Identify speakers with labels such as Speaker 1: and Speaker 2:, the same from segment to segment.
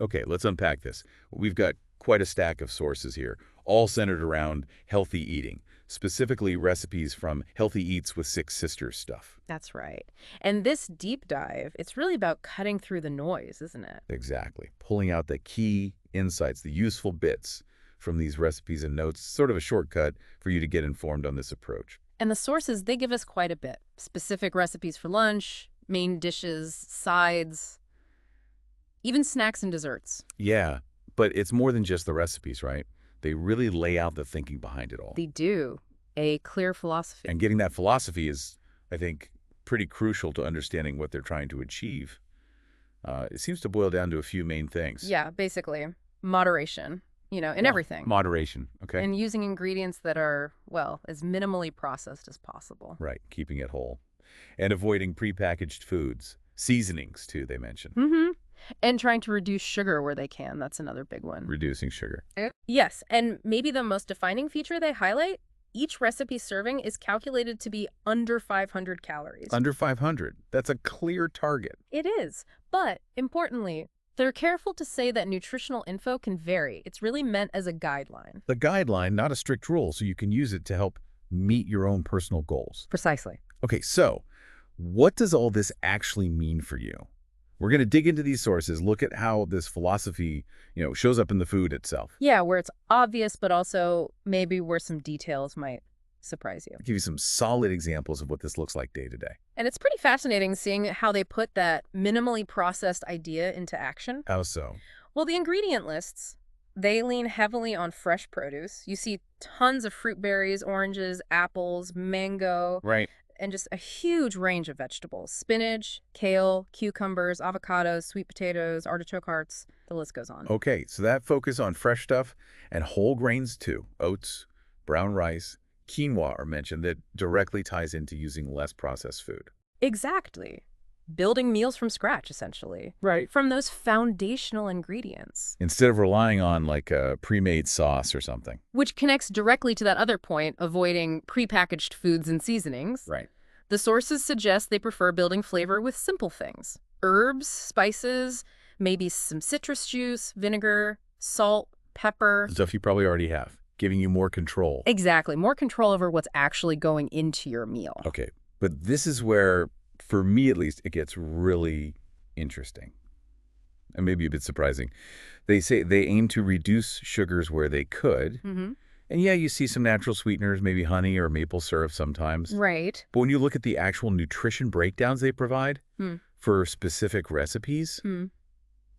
Speaker 1: Okay, let's unpack this. We've got quite a stack of sources here, all centered around healthy eating, specifically recipes from Healthy Eats with Six Sisters stuff.
Speaker 2: That's right. And this deep dive, it's really about cutting through the noise, isn't it?
Speaker 1: Exactly. Pulling out the key insights, the useful bits from these recipes and notes, sort of a shortcut for you to get informed on this approach.
Speaker 2: And the sources, they give us quite a bit. Specific recipes for lunch, main dishes, sides, even snacks and desserts.
Speaker 1: Yeah, but it's more than just the recipes, right? They really lay out the thinking behind it all.
Speaker 2: They do. A clear philosophy.
Speaker 1: And getting that philosophy is, I think, pretty crucial to understanding what they're trying to achieve. It seems to boil down to a few main things.
Speaker 2: Yeah, basically. Moderation, in everything.
Speaker 1: Moderation, okay?
Speaker 2: And using ingredients that are, well, as minimally processed as possible.
Speaker 1: Right, keeping it whole. And avoiding prepackaged foods. Seasonings, too, they mentioned.
Speaker 2: Mm-hmm. And trying to reduce sugar where they can. That's another big one.
Speaker 1: Reducing sugar.
Speaker 2: Yes, and maybe the most defining feature they highlight, each recipe serving is calculated to be under 500 calories.
Speaker 1: Under 500. That's a clear target.
Speaker 2: It is. But, importantly, they're careful to say that nutritional info can vary. It's really meant as a guideline.
Speaker 1: The guideline, not a strict rule, so you can use it to help meet your own personal goals.
Speaker 2: Precisely.
Speaker 1: Okay, so what does all this actually mean for you? We're going to dig into these sources, look at how this philosophy, shows up in the food itself.
Speaker 2: Yeah, where it's obvious, but also maybe where some details might surprise you.
Speaker 1: I'll give you some solid examples of what this looks like day to day.
Speaker 2: And it's pretty fascinating seeing how they put that minimally processed idea into action.
Speaker 1: How so?
Speaker 2: Well, the ingredient lists, they lean heavily on fresh produce. You see tons of fruit berries, oranges, apples, mango,
Speaker 1: Right.
Speaker 2: and just a huge range of vegetables. Spinach, kale, cucumbers, avocados, sweet potatoes, artichoke hearts, the list goes on.
Speaker 1: Okay, so that focus on fresh stuff and whole grains too. Oats, brown rice, quinoa are mentioned that directly ties into using less processed food.
Speaker 2: Exactly. Building meals from scratch, essentially.
Speaker 1: Right.
Speaker 2: From those foundational ingredients.
Speaker 1: Instead of relying on like a pre-made sauce or something.
Speaker 2: Which connects directly to that other point, avoiding prepackaged foods and seasonings.
Speaker 1: Right.
Speaker 2: The sources suggest they prefer building flavor with simple things. Herbs, spices, maybe some citrus juice, vinegar, salt, pepper.
Speaker 1: Stuff you probably already have, giving you more control.
Speaker 2: Exactly. More control over what's actually going into your meal.
Speaker 1: Okay, but this is where, for me at least, it gets really interesting. And maybe a bit surprising. They say they aim to reduce sugars where they could.
Speaker 2: Mm-hmm.
Speaker 1: And yeah, you see some natural sweeteners, maybe honey or maple syrup sometimes.
Speaker 2: Right.
Speaker 1: But when you look at the actual nutrition breakdowns they provide
Speaker 2: Hmm.
Speaker 1: for specific recipes,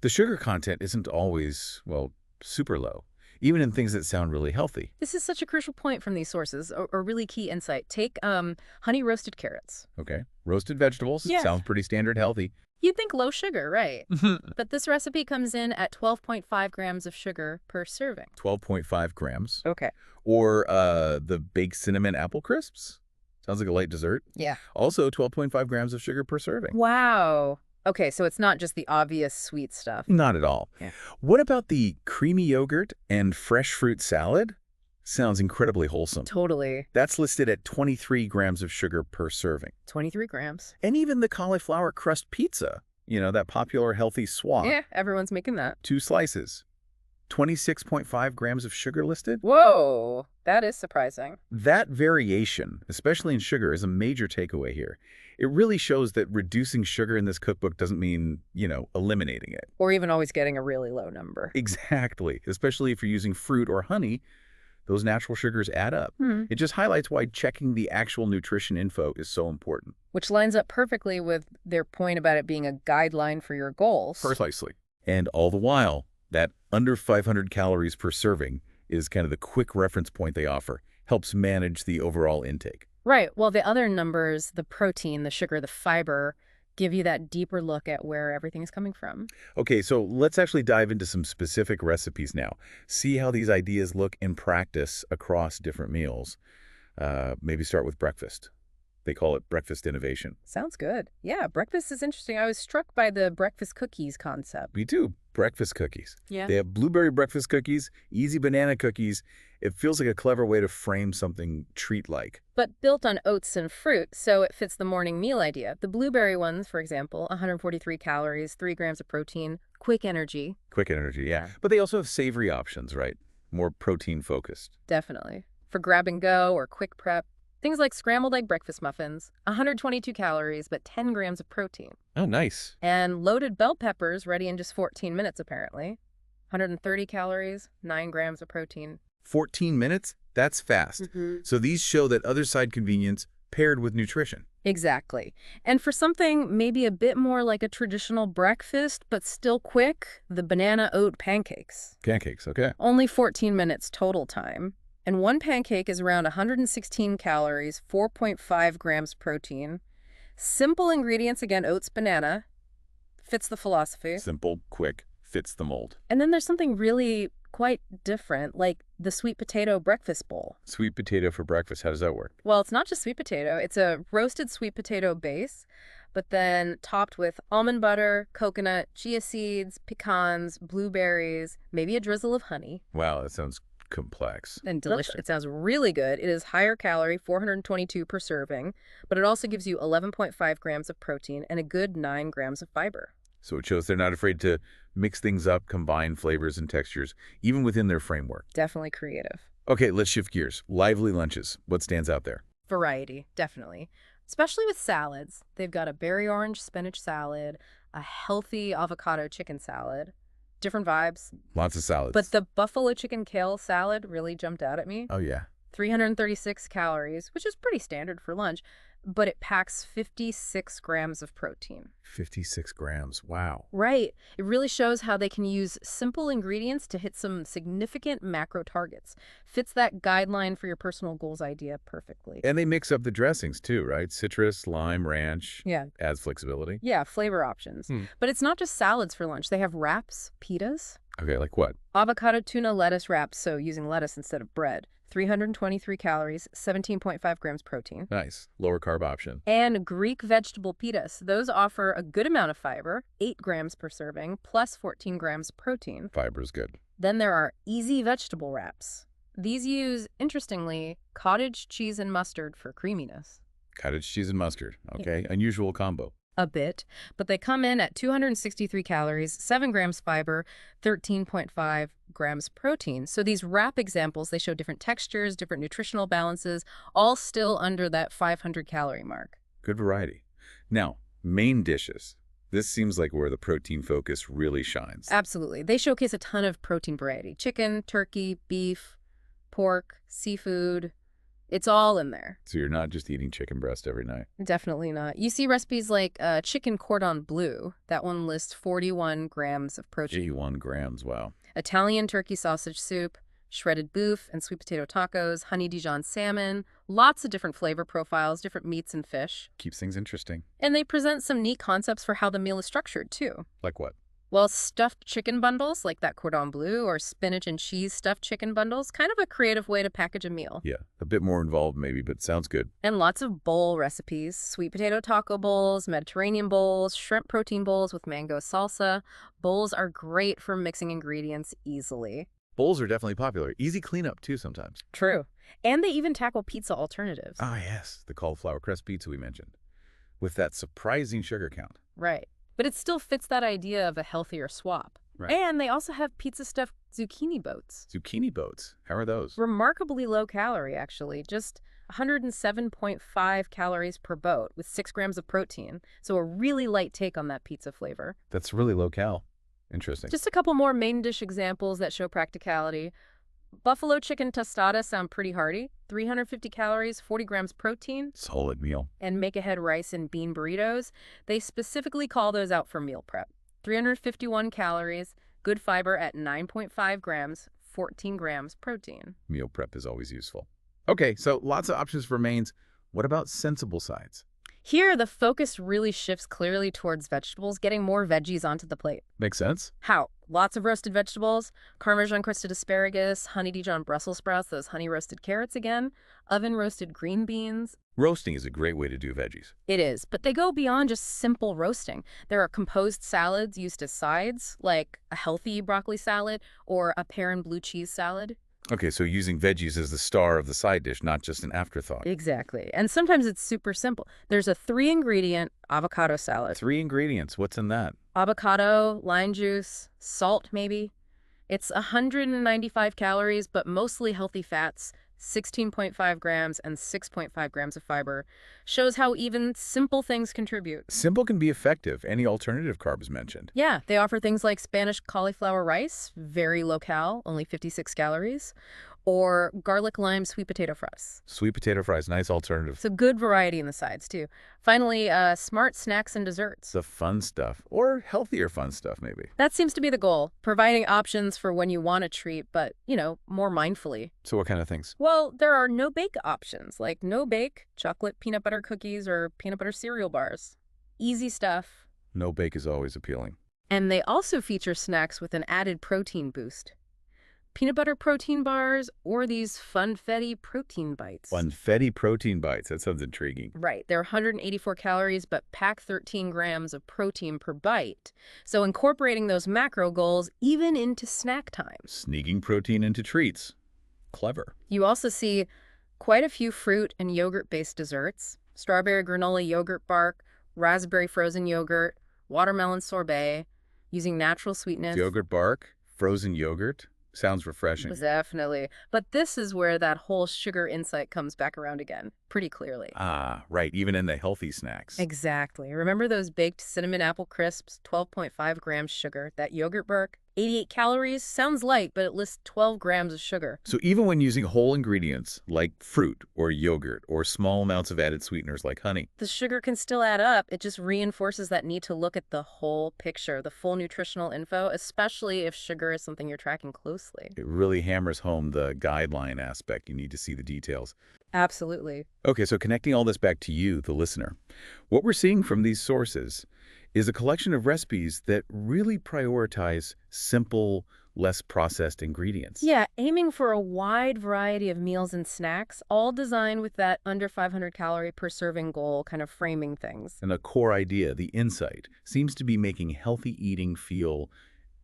Speaker 1: the sugar content isn't always, well, super low, even in things that sound really healthy.
Speaker 2: This is such a crucial point from these sources, a really key insight. Take honey roasted carrots.
Speaker 1: Okay. Roasted vegetables,
Speaker 2: Yeah.
Speaker 1: sounds pretty standard healthy.
Speaker 2: You'd think low sugar, right? But this recipe comes in at 12.5 grams of sugar per serving.
Speaker 1: 12.5 grams.
Speaker 2: Okay.
Speaker 1: Or the baked cinnamon apple crisps. Sounds like a light dessert.
Speaker 2: Yeah.
Speaker 1: Also 12.5 grams of sugar per serving.
Speaker 2: Wow. Okay, so it's not just the obvious sweet stuff.
Speaker 1: Not at all.
Speaker 2: Yeah.
Speaker 1: What about the creamy yogurt and fresh fruit salad? Sounds incredibly wholesome.
Speaker 2: Totally.
Speaker 1: That's listed at 23 grams of sugar per serving.
Speaker 2: 23 grams.
Speaker 1: And even the cauliflower crust pizza, that popular healthy swap.
Speaker 2: Yeah, everyone's making that.
Speaker 1: 2 slices. 26.5 grams of sugar listed?
Speaker 2: Whoa, that is surprising.
Speaker 1: That variation, especially in sugar, is a major takeaway here. It really shows that reducing sugar in this cookbook doesn't mean, eliminating it.
Speaker 2: Or even always getting a really low number.
Speaker 1: Exactly. Especially if you're using fruit or honey, those natural sugars add up. It just highlights why checking the actual nutrition info is so important.
Speaker 2: Which lines up perfectly with their point about it being a guideline for your goals.
Speaker 1: Precisely. And all the while, that under 500 calories per serving is kind of the quick reference point they offer. Helps manage the overall intake.
Speaker 2: Right. Well, the other numbers, the protein, the sugar, the fiber, give you that deeper look at where everything is coming from.
Speaker 1: Okay, so let's actually dive into some specific recipes now. See how these ideas look in practice across different meals. Maybe start with breakfast. They call it breakfast innovation.
Speaker 2: Sounds good. Yeah, breakfast is interesting. I was struck by the breakfast cookies concept.
Speaker 1: Me too. Breakfast cookies.
Speaker 2: Yeah.
Speaker 1: They have blueberry breakfast cookies, easy banana cookies. It feels like a clever way to frame something treat-like.
Speaker 2: But built on oats and fruit, so it fits the morning meal idea. The blueberry ones, for example, 143 calories, 3 grams of protein, quick energy.
Speaker 1: Quick energy, yeah. But they also have savory options, right? More protein-focused.
Speaker 2: Definitely. For grab and go or quick prep, things like scrambled egg breakfast muffins, 122 calories, but 10 grams of protein.
Speaker 1: Oh, nice.
Speaker 2: And loaded bell peppers, ready in just 14 minutes, apparently. 130 calories, 9 grams of protein.
Speaker 1: 14 minutes? That's fast. So these show that other side convenience paired with nutrition.
Speaker 2: Exactly. And for something maybe a bit more like a traditional breakfast, but still quick, the banana oat pancakes.
Speaker 1: Pancakes, okay.
Speaker 2: Only 14 minutes total time. And one pancake is around 116 calories, 4.5 grams protein. Simple ingredients, again, oats, banana. Fits the philosophy.
Speaker 1: Simple, quick, fits the mold.
Speaker 2: And then there's something really quite different, like the sweet potato breakfast bowl.
Speaker 1: Sweet potato for breakfast, how does that work?
Speaker 2: Well, it's not just sweet potato. It's a roasted sweet potato base, but then topped with almond butter, coconut, chia seeds, pecans, blueberries, maybe a drizzle of honey.
Speaker 1: Wow, that sounds complex.
Speaker 2: And delicious. It sounds really good. It is higher calorie, 422 per serving, but it also gives you 11.5 grams of protein and a good 9 grams of fiber.
Speaker 1: So it shows they're not afraid to mix things up, combine flavors and textures, even within their framework.
Speaker 2: Definitely creative.
Speaker 1: Okay, let's shift gears. Lively lunches. What stands out there?
Speaker 2: Variety, definitely. Especially with salads. They've got a berry orange spinach salad, a healthy avocado chicken salad. Different vibes.
Speaker 1: Lots of salads.
Speaker 2: But the buffalo chicken kale salad really jumped out at me.
Speaker 1: Oh, yeah.
Speaker 2: 336 calories, which is pretty standard for lunch, but it packs 56 grams of protein.
Speaker 1: 56 grams. Wow.
Speaker 2: Right. It really shows how they can use simple ingredients to hit some significant macro targets. Fits that guideline for your personal goals idea perfectly.
Speaker 1: And they mix up the dressings too, right? Citrus, lime, ranch.
Speaker 2: Yeah.
Speaker 1: Adds flexibility.
Speaker 2: Yeah, flavor options. But it's not just salads for lunch. They have wraps, pitas.
Speaker 1: Okay, like what?
Speaker 2: Avocado tuna lettuce wraps, so using lettuce instead of bread. 323 calories, 17.5 grams protein.
Speaker 1: Nice. Lower carb option.
Speaker 2: And Greek vegetable pitas. Those offer a good amount of fiber, 8 grams per serving, plus 14 grams protein.
Speaker 1: Fiber's good.
Speaker 2: Then there are easy vegetable wraps. These use, interestingly, cottage cheese and mustard for creaminess.
Speaker 1: Cottage cheese and mustard. Okay, unusual combo.
Speaker 2: A bit, but they come in at 263 calories, 7 grams fiber, 13.5 grams protein. So these wrap examples, they show different textures, different nutritional balances, all still under that 500-calorie mark.
Speaker 1: Good variety. Now, main dishes. This seems like where the protein focus really shines.
Speaker 2: Absolutely. They showcase a ton of protein variety. Chicken, turkey, beef, pork, seafood. It's all in there.
Speaker 1: So you're not just eating chicken breast every night.
Speaker 2: Definitely not. You see recipes like chicken cordon bleu. That one lists 41 grams of protein.
Speaker 1: 81 grams, wow.
Speaker 2: Italian turkey sausage soup, shredded beef and sweet potato tacos, honey Dijon salmon, lots of different flavor profiles, different meats and fish.
Speaker 1: Keeps things interesting.
Speaker 2: And they present some neat concepts for how the meal is structured, too.
Speaker 1: Like what?
Speaker 2: Well, stuffed chicken bundles, like that cordon bleu, or spinach and cheese stuffed chicken bundles, kind of a creative way to package a meal.
Speaker 1: Yeah, a bit more involved maybe, but sounds good.
Speaker 2: And lots of bowl recipes, sweet potato taco bowls, Mediterranean bowls, shrimp protein bowls with mango salsa. Bowls are great for mixing ingredients easily.
Speaker 1: Bowls are definitely popular. Easy cleanup too sometimes.
Speaker 2: True. And they even tackle pizza alternatives.
Speaker 1: Ah, yes, the cauliflower crust pizza we mentioned. With that surprising sugar count.
Speaker 2: Right. But it still fits that idea of a healthier swap.
Speaker 1: Right.
Speaker 2: And they also have pizza-stuffed zucchini boats.
Speaker 1: Zucchini boats. How are those?
Speaker 2: Remarkably low calorie, actually. Just 107.5 calories per boat with 6 grams of protein. So a really light take on that pizza flavor.
Speaker 1: That's really low cal. Interesting.
Speaker 2: Just a couple more main dish examples that show practicality. Buffalo chicken tostadas sound pretty hearty. 350 calories, 40 grams protein.
Speaker 1: Solid meal.
Speaker 2: And make-ahead rice and bean burritos. They specifically call those out for meal prep. 351 calories, good fiber at 9.5 grams, 14 grams protein.
Speaker 1: Meal prep is always useful. Okay, so lots of options for mains. What about sensible sides?
Speaker 2: Here, the focus really shifts clearly towards vegetables, getting more veggies onto the plate.
Speaker 1: Makes sense?
Speaker 2: How? Lots of roasted vegetables, Parmesan crusted asparagus, honey Dijon Brussels sprouts, those honey roasted carrots again, oven roasted green beans.
Speaker 1: Roasting is a great way to do veggies.
Speaker 2: It is, but they go beyond just simple roasting. There are composed salads used as sides, like a healthy broccoli salad or a pear and blue cheese salad.
Speaker 1: Okay, so using veggies as the star of the side dish, not just an afterthought.
Speaker 2: Exactly. And sometimes it's super simple. There's a 3-ingredient avocado salad.
Speaker 1: 3 ingredients. What's in that?
Speaker 2: Avocado, lime juice, salt maybe. It's 195 calories, but mostly healthy fats, 16.5 grams and 6.5 grams of fiber. Shows how even simple things contribute.
Speaker 1: Simple can be effective. Any alternative carbs mentioned?
Speaker 2: Yeah, they offer things like Spanish cauliflower rice, very low cal, only 56 calories, or garlic lime sweet potato fries.
Speaker 1: Sweet potato fries, nice alternative.
Speaker 2: So good variety in the sides, too. Finally, smart snacks and desserts.
Speaker 1: The fun stuff, or healthier fun stuff, maybe.
Speaker 2: That seems to be the goal, providing options for when you want to treat, but, more mindfully.
Speaker 1: So what kind of things?
Speaker 2: Well, there are no-bake options, like no-bake chocolate peanut butter cookies or peanut butter cereal bars. Easy stuff.
Speaker 1: No bake is always appealing.
Speaker 2: And they also feature snacks with an added protein boost. Peanut butter protein bars or these funfetti protein bites.
Speaker 1: Funfetti protein bites. That sounds intriguing.
Speaker 2: Right. They're 184 calories, but pack 13 grams of protein per bite. So incorporating those macro goals even into snack time.
Speaker 1: Sneaking protein into treats. Clever.
Speaker 2: You also see quite a few fruit and yogurt-based desserts. Strawberry granola yogurt bark, raspberry frozen yogurt, watermelon sorbet, using natural sweetness.
Speaker 1: Yogurt bark, frozen yogurt. Sounds refreshing.
Speaker 2: Definitely. But this is where that whole sugar insight comes back around again, pretty clearly.
Speaker 1: Ah, right. Even in the healthy snacks.
Speaker 2: Exactly. Remember those baked cinnamon apple crisps, 12.5 grams sugar, that yogurt bark? 88 calories? Sounds light, but it lists 12 grams of sugar.
Speaker 1: So even when using whole ingredients like fruit or yogurt or small amounts of added sweeteners like honey,
Speaker 2: The sugar can still add up. It just reinforces that need to look at the whole picture, the full nutritional info, especially if sugar is something you're tracking closely.
Speaker 1: it really hammers home the guideline aspect. You need to see the details.
Speaker 2: Absolutely.
Speaker 1: Okay, so connecting all this back to you, the listener, what we're seeing from these sources is a collection of recipes that really prioritize simple, less processed ingredients.
Speaker 2: Yeah, aiming for a wide variety of meals and snacks, all designed with that under 500 calorie per serving goal, kind of framing things.
Speaker 1: And the core idea, the insight, seems to be making healthy eating feel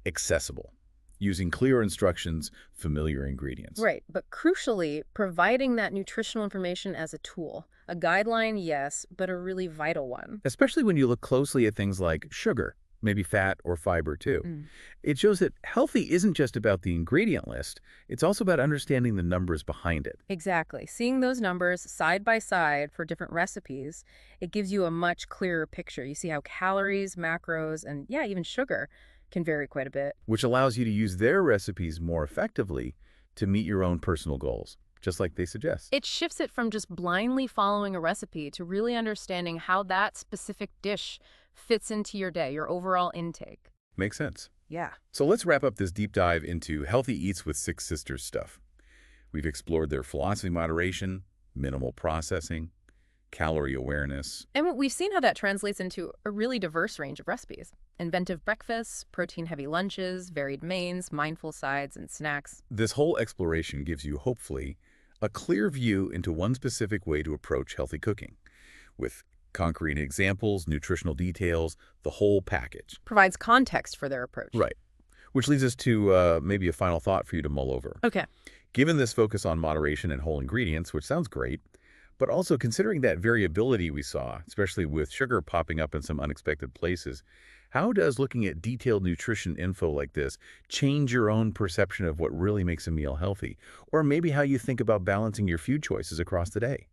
Speaker 1: accessible, using clear instructions, familiar ingredients.
Speaker 2: Right, but crucially, providing that nutritional information as a tool. A guideline, yes, but a really vital one.
Speaker 1: Especially when you look closely at things like sugar, maybe fat or fiber too. It shows that healthy isn't just about the ingredient list, it's also about understanding the numbers behind it.
Speaker 2: Exactly. Seeing those numbers side by side for different recipes, it gives you a much clearer picture. You see how calories, macros, and yeah, even sugar can vary quite a bit.
Speaker 1: Which allows you to use their recipes more effectively to meet your own personal goals, just like they suggest.
Speaker 2: It shifts it from just blindly following a recipe to really understanding how that specific dish fits into your day, your overall intake.
Speaker 1: Makes sense.
Speaker 2: Yeah.
Speaker 1: So let's wrap up this deep dive into Healthy Eats with Six Sisters stuff. We've explored their philosophy of moderation, minimal processing, calorie awareness.
Speaker 2: And we've seen how that translates into a really diverse range of recipes. Inventive breakfasts, protein-heavy lunches, varied mains, mindful sides, and snacks.
Speaker 1: This whole exploration gives you, hopefully, a clear view into one specific way to approach healthy cooking, with concrete examples, nutritional details, the whole package.
Speaker 2: Provides context for their approach.
Speaker 1: Right. Which leads us to maybe a final thought for you to mull over.
Speaker 2: Okay.
Speaker 1: Given this focus on moderation and whole ingredients, which sounds great, but also considering that variability we saw, especially with sugar popping up in some unexpected places, how does looking at detailed nutrition info like this change your own perception of what really makes a meal healthy? Or maybe how you think about balancing your food choices across the day?